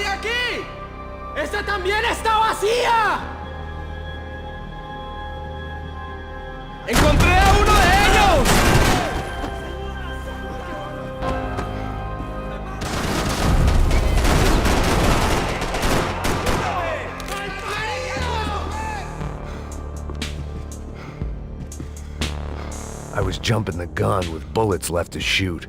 nadie aquí! ¡Esta también está vacía! ¡Encontré a uno de ellos! I was jumping the gun with bullets left to shoot.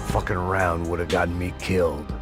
Fucking around would have gotten me killed.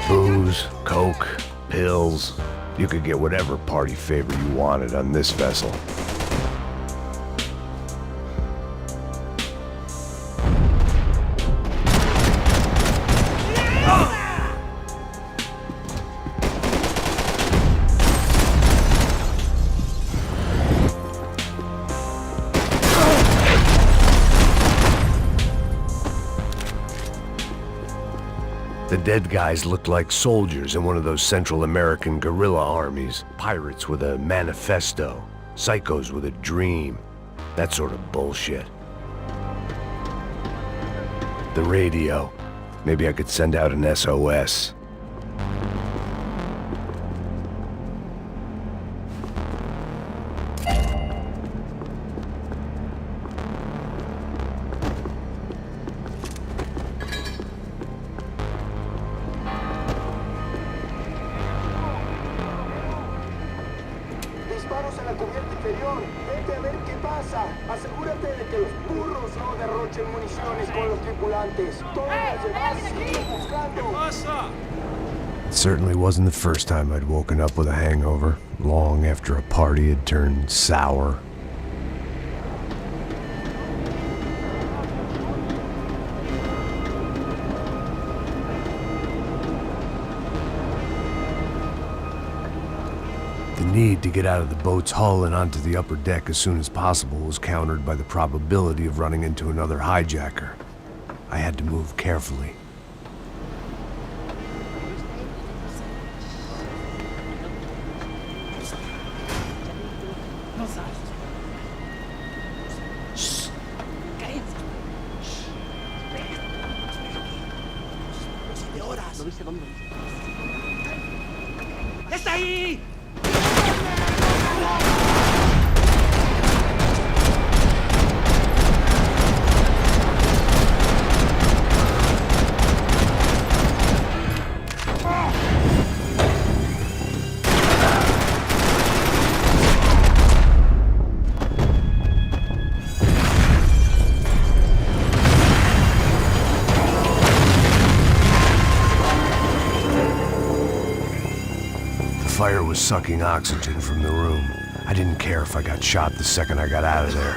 Booze, coke, pills. You could get whatever party favor you wanted on this vessel. The dead guys looked like soldiers in one of those Central American guerrilla armies. Pirates with a manifesto, psychos with a dream, that sort of bullshit. The radio. Maybe I could send out an SOS. Disparos en la cubierta inferior. Vete a ver qué pasa. Asegúrate de que los burros no derrochen municiones con los tripulantes. Todos los demás siguen buscando. It certainly wasn't the first time I'd woken up with a hangover, long after a party had turned sour. The need to get out of the boat's hull and onto the upper deck as soon as possible was countered by the probability of running into another hijacker. I had to move carefully. ¡Está ahí! The fire was sucking oxygen from the room. I didn't care if I got shot the second I got out of there.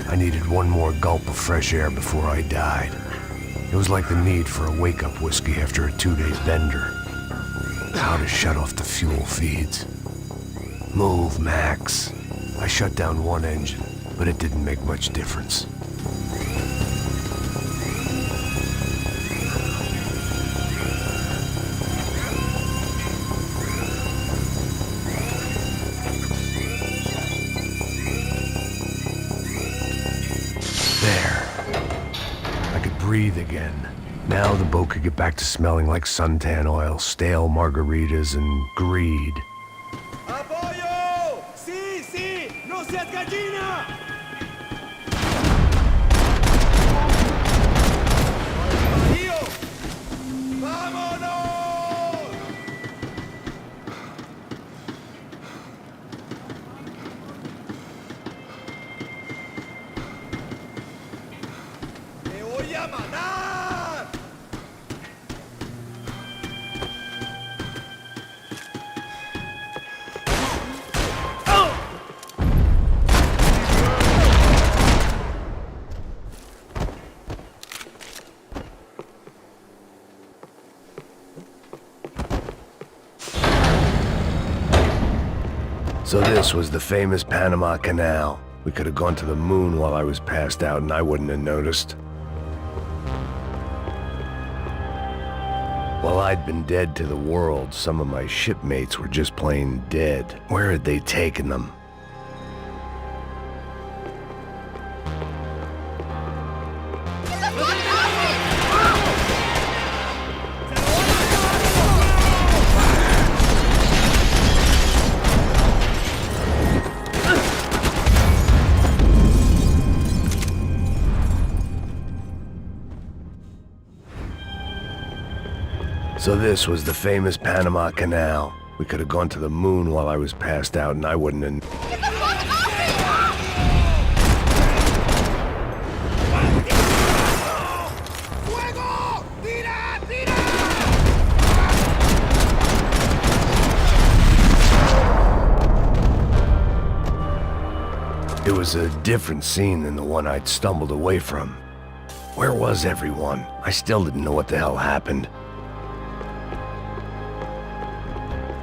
I needed one more gulp of fresh air before I died. It was like the need for a wake-up whiskey after a 2-day bender. How to shut off the fuel feeds. Move, Max. I shut down one engine, but it didn't make much difference. breathe again. Now the boat could get back to smelling like suntan oil, stale margaritas, and greed. ¡Apoyo! ¡Sí, sí! ¡No seas gallina! ¡Tío! ¡Vámonos! ¡Me voy a matar! So this was the famous Panama Canal. We could have gone to the moon while I was passed out and I wouldn't have noticed. While I'd been dead to the world, some of my shipmates were just plain dead. Where had they taken them? So this was the famous Panama Canal. We could have gone to the moon while I was passed out and I wouldn't have... Get the fuck off ¡Fuego! ¡Tira! ¡Tira! It was a different scene than the one I'd stumbled away from. Where was everyone? I still didn't know what the hell happened.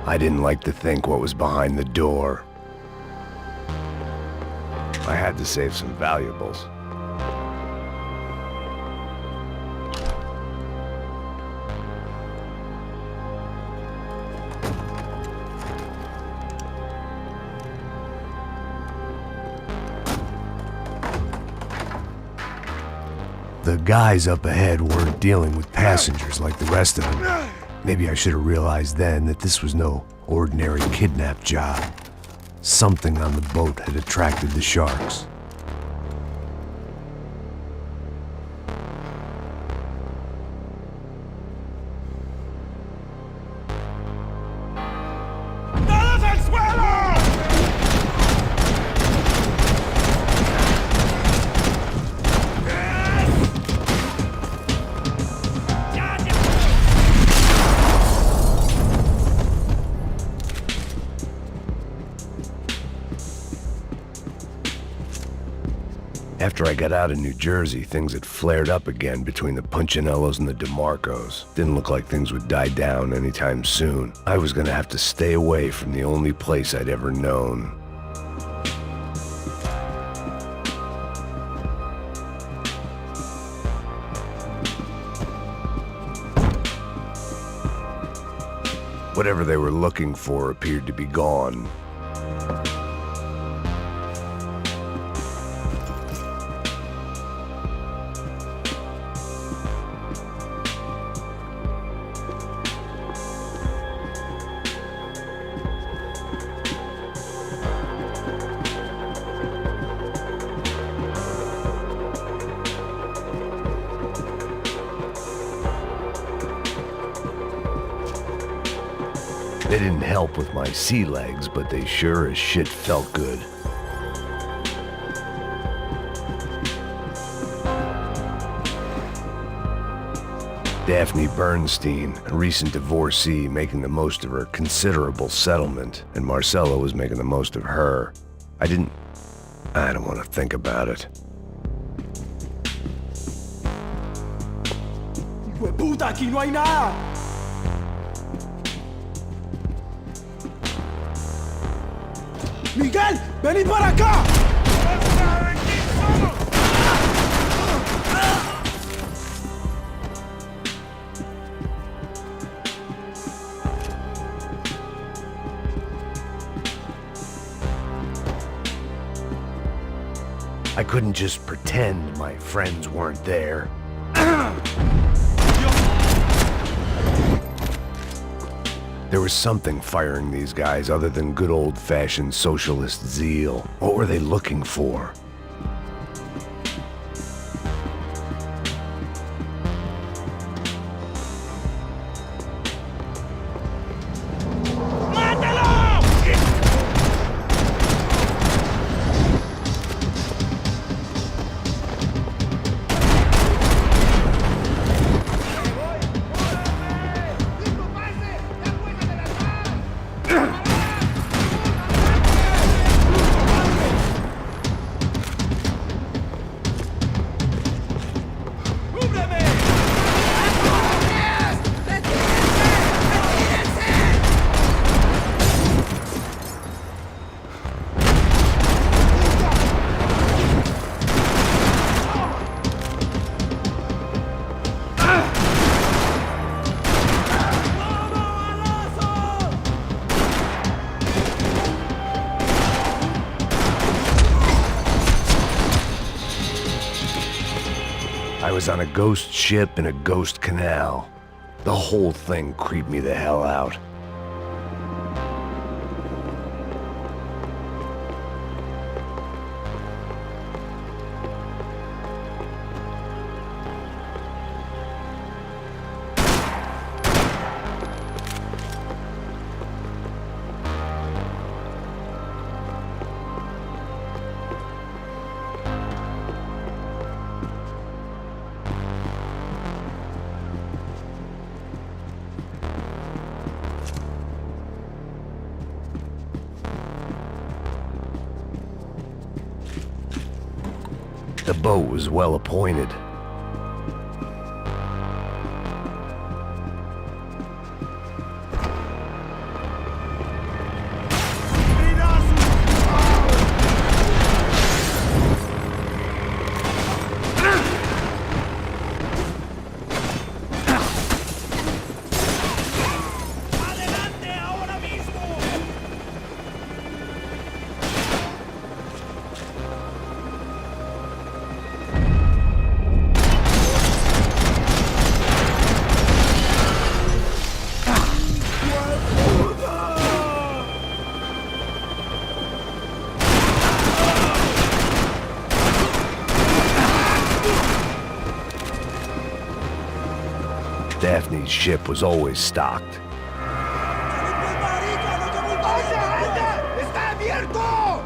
I didn't like to think what was behind the door. I had to save some valuables. The guys up ahead weren't dealing with passengers like the rest of them. Maybe I should have realized then that this was no ordinary kidnap job. Something on the boat had attracted the sharks. ¡Todos al suelo! After I got out of New Jersey, things had flared up again between the Punchinellos and the DeMarcos. Didn't look like things would die down anytime soon. I was gonna have to stay away from the only place I'd ever known. Whatever they were looking for appeared to be gone. They didn't help with my sea legs, but they sure as shit felt good. Daphne Bernstein, a recent divorcee, making the most of her considerable settlement, and Marcella was making the most of her. I don't want to think about it. ¡Hueputa, aquí no hay nada! ¡Miguel, vení para acá! I couldn't just pretend my friends weren't there. There was something firing these guys other than good old-fashioned socialist zeal. What were they looking for? I was on a ghost ship in a ghost canal. The whole thing creeped me the hell out. The boat was well appointed. Daphne's ship was always stocked. ¡Está abierto!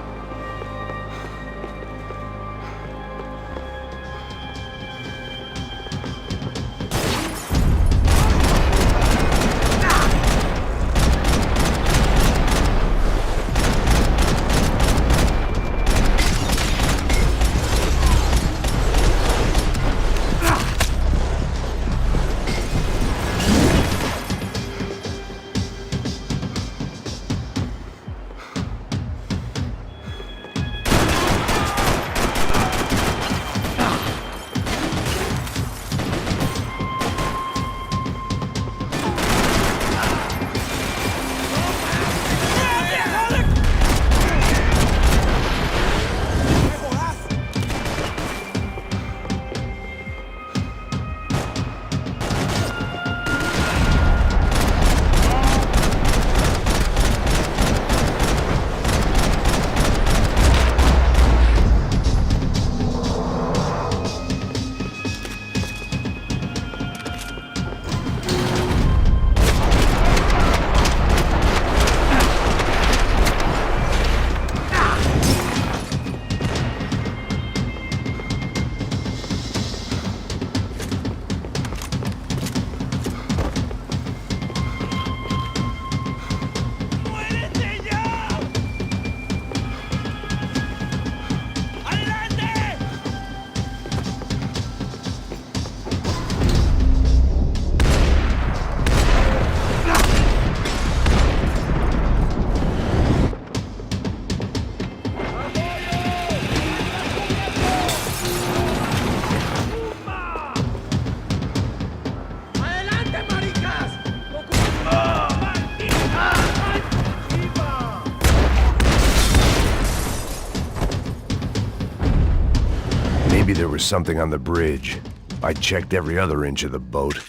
Maybe there was something on the bridge. I checked every other inch of the boat.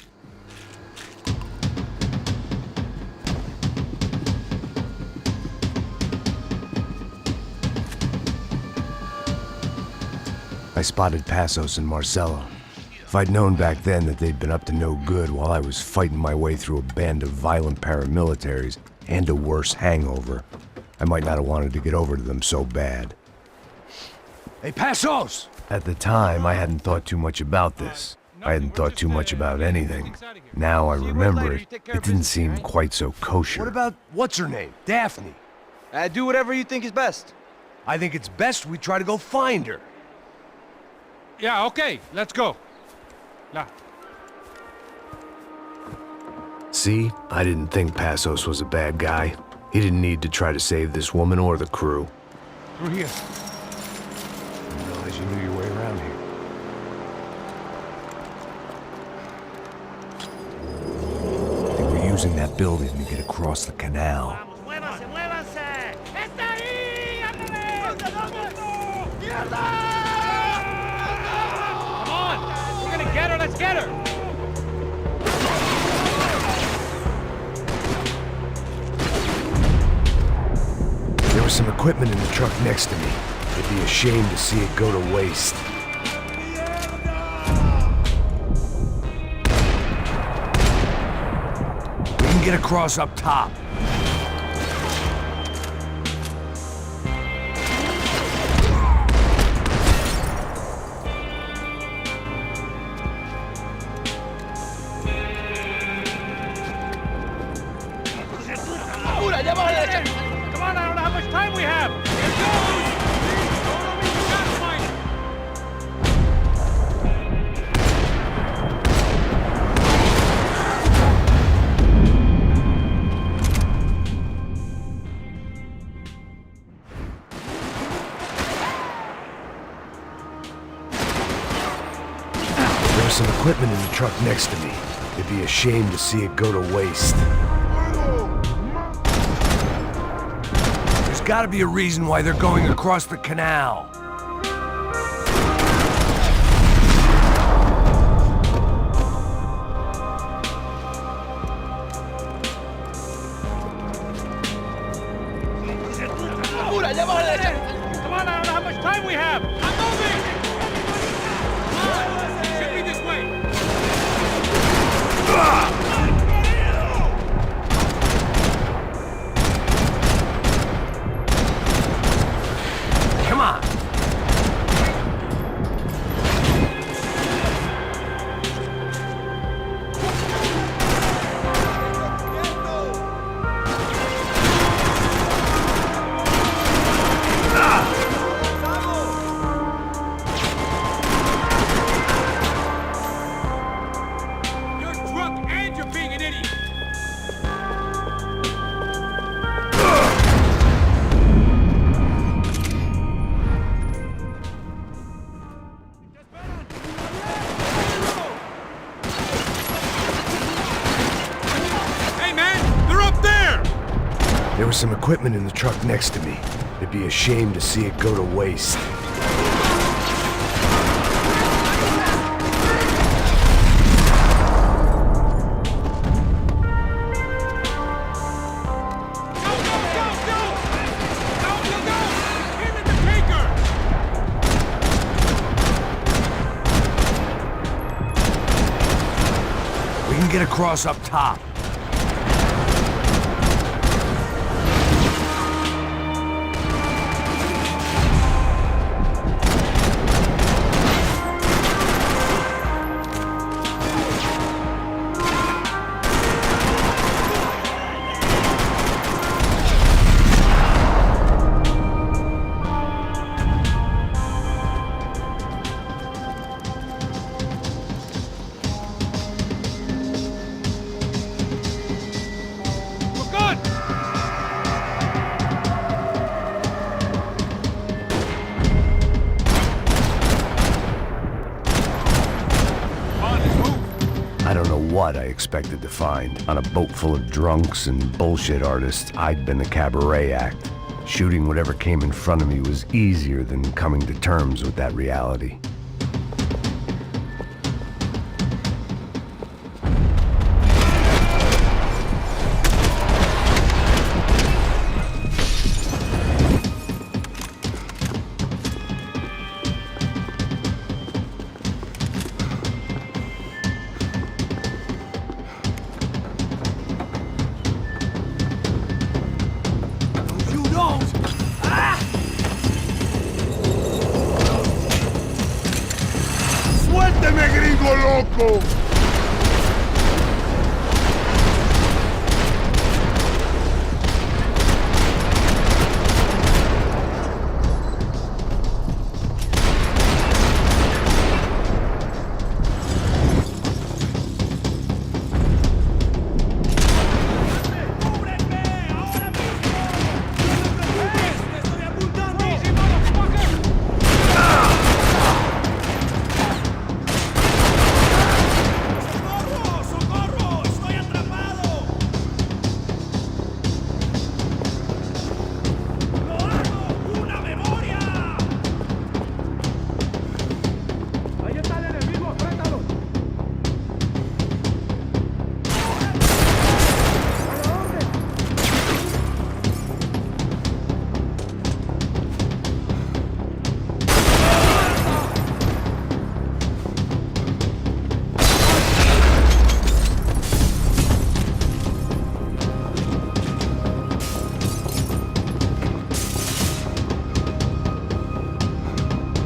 I spotted Passos and Marcelo. If I'd known back then that they'd been up to no good while I was fighting my way through a band of violent paramilitaries and a worse hangover, I might not have wanted to get over to them so bad. Hey, Passos! At the time, I hadn't thought too much about this. I hadn't thought too much about anything. Now I remember it, it didn't seem quite so kosher. What about, what's her name? Daphne. Do whatever you think is best. I think it's best we try to go find her. Yeah, okay, let's go. La. See, I didn't think Passos was a bad guy. He didn't need to try to save this woman or the crew. Through here. I didn't realize you knew your way around here. They were using that building to get across the canal. ¡Muévanse, muévanse! ¡Está ahí! ¡Ándale! ¡Mierda! Come on! We're gonna get her, let's get her! There was some equipment in the truck next to me. It'd be a shame to see it go to waste. We can get across up top. Come on, I don't know how much time we have! Here goes! Don't leave the gas line! There was some equipment in the truck next to me. It'd be a shame to see it go to waste. There's gotta be a reason why they're going across the canal. Come on, I don't know how much time we have! I'm moving! Come on! Should be this way! Come on. You're drunk and you're being an idiot! Hey man, they're up there! There was some equipment in the truck next to me. It'd be a shame to see it go to waste. Go, go, go, go! Go, go, go! Him in the taker! We can get across up top. We're good! Come on, let's move! I don't know what I expected to find. On a boat full of drunks and bullshit artists, I'd been the cabaret act. Shooting whatever came in front of me was easier than coming to terms with that reality. ¡Suélteme, gringo loco!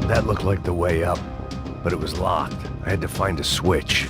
That looked like the way up, but it was locked. I had to find a switch.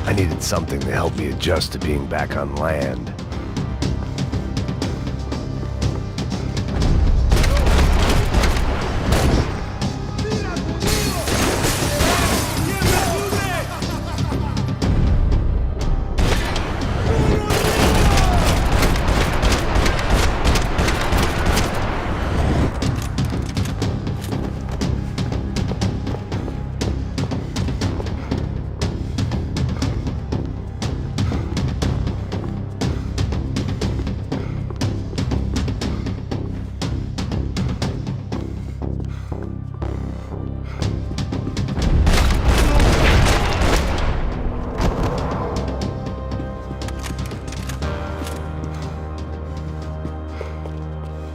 I needed something to help me adjust to being back on land.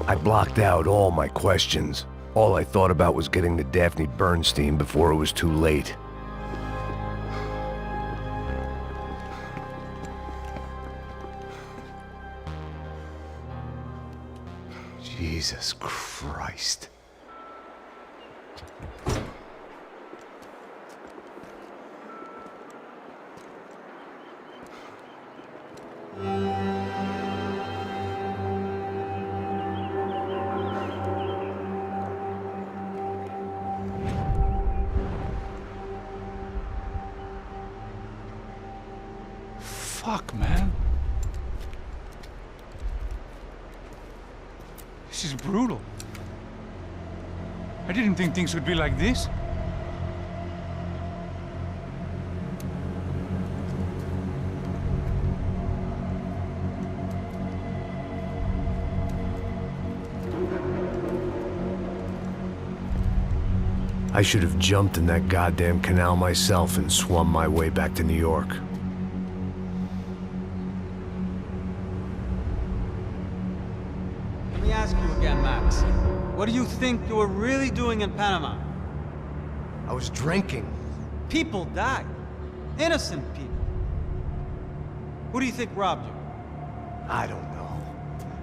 I blocked out all my questions. All I thought about was getting to Daphne Bernstein before it was too late. Jesus Christ. Fuck, man. This is brutal. I didn't think things would be like this. I should have jumped in that goddamn canal myself and swum my way back to New York. Let me ask you again, Max. What do you think you were really doing in Panama? I was drinking. People died. Innocent people. Who do you think robbed you? I don't know.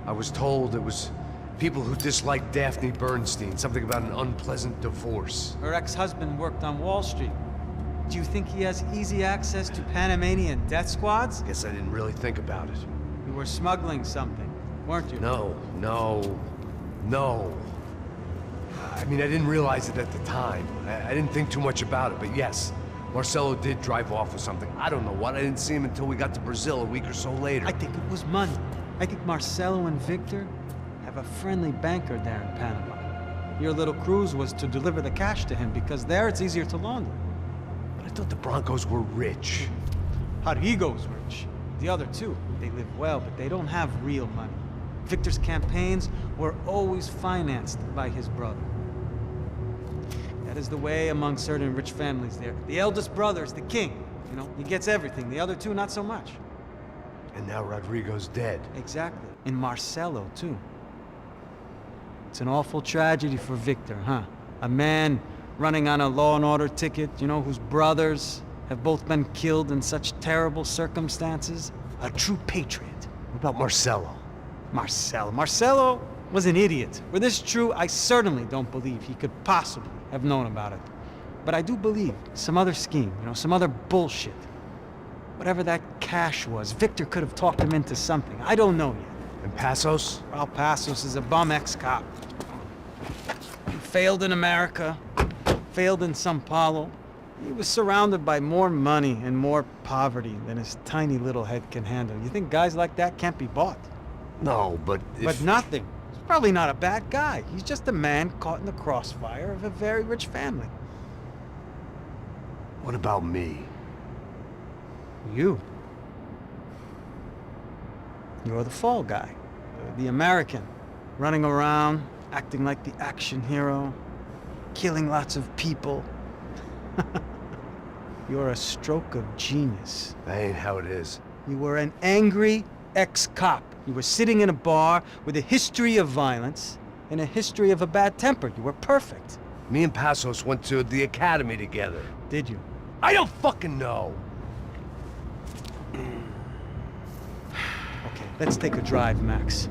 I was told it was people who disliked Daphne Bernstein, something about an unpleasant divorce. Her ex-husband worked on Wall Street. Do you think he has easy access to Panamanian death squads? Guess I didn't really think about it. You were smuggling something, weren't you? No. I mean, I didn't realize it at the time. I didn't think too much about it, but yes, Marcelo did drive off with something. I don't know what. I didn't see him until we got to Brazil a week or so later. I think it was money. I think Marcelo and Victor have a friendly banker there in Panama. Your little cruise was to deliver the cash to him because there it's easier to launder. But I thought the Broncos were rich. Rodrigo's rich. The other two, they live well, but they don't have real money. Victor's campaigns were always financed by his brother. That is the way among certain rich families there. The eldest brother is the king. You know, he gets everything. The other two, not so much. And now Rodrigo's dead. Exactly. And Marcelo, too. It's an awful tragedy for Victor, huh? A man running on a law and order ticket, you know, whose brothers have both been killed in such terrible circumstances. A true patriot. What about Marcelo? Marcelo was an idiot. Were this true, I certainly don't believe he could possibly have known about it. But I do believe some other scheme, you know, some other bullshit. Whatever that cash was, Victor could have talked him into something. I don't know yet. And Passos? Well, Passos is a bum ex-cop. He failed in America, failed in Sao Paulo. He was surrounded by more money and more poverty than his tiny little head can handle. You think guys like that can't be bought? No, but But nothing. He's probably not a bad guy. He's just a man caught in the crossfire of a very rich family. What about me? You. You're the fall guy. The American. Running around, acting like the action hero. Killing lots of people. You're a stroke of genius. That ain't how it is. You were an angry ex-cop. You were sitting in a bar with a history of violence and a history of a bad temper. You were perfect. Me and Passos went to the academy together. Did you? I don't fucking know. Okay, let's take a drive, Max.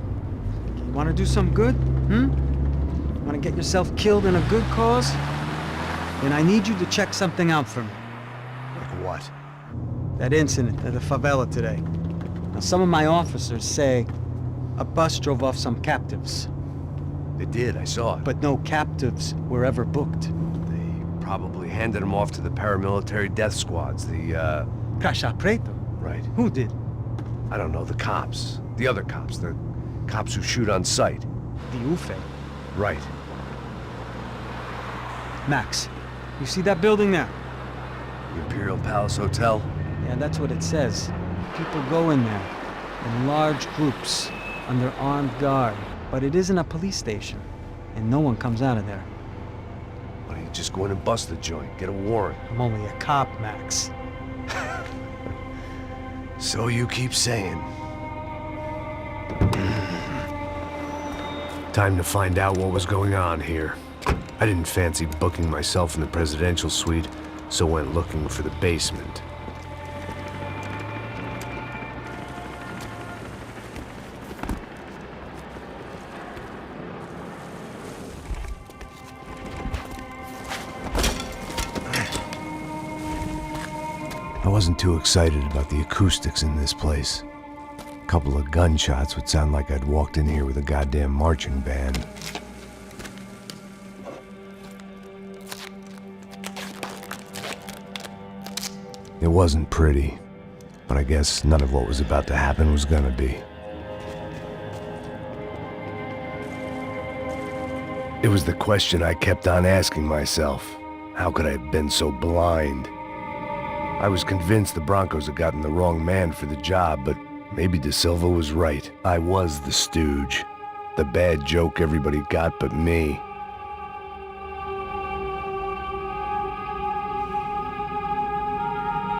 You want to do some good? Want to get yourself killed in a good cause? Then I need you to check something out for me. Like what? That incident at the favela today. Now, some of my officers say a bus drove off some captives, They did, I saw it. but no captives were ever booked. They probably handed them off to the paramilitary death squads, the, Caixa Preto? Right. Who did? I don't know, the cops. The other cops, the cops who shoot on sight. The UFE. Right. Max, you see that building there? The Imperial Palace Hotel? Yeah, that's what it says. People go in there in large groups under armed guard. But it isn't a police station, and no one comes out of there. Why don't you just go in and bust the joint, get a warrant? I'm only a cop, Max. So you keep saying. Time to find out what was going on here. I didn't fancy booking myself in the presidential suite, so went looking for the basement. I wasn't too excited about the acoustics in this place. A couple of gunshots would sound like I'd walked in here with a goddamn marching band. It wasn't pretty, but I guess none of what was about to happen was gonna be. It was the question I kept on asking myself. How could I have been so blind? I was convinced the Broncos had gotten the wrong man for the job, but maybe De Silva was right. I was the stooge. The bad joke everybody got but me.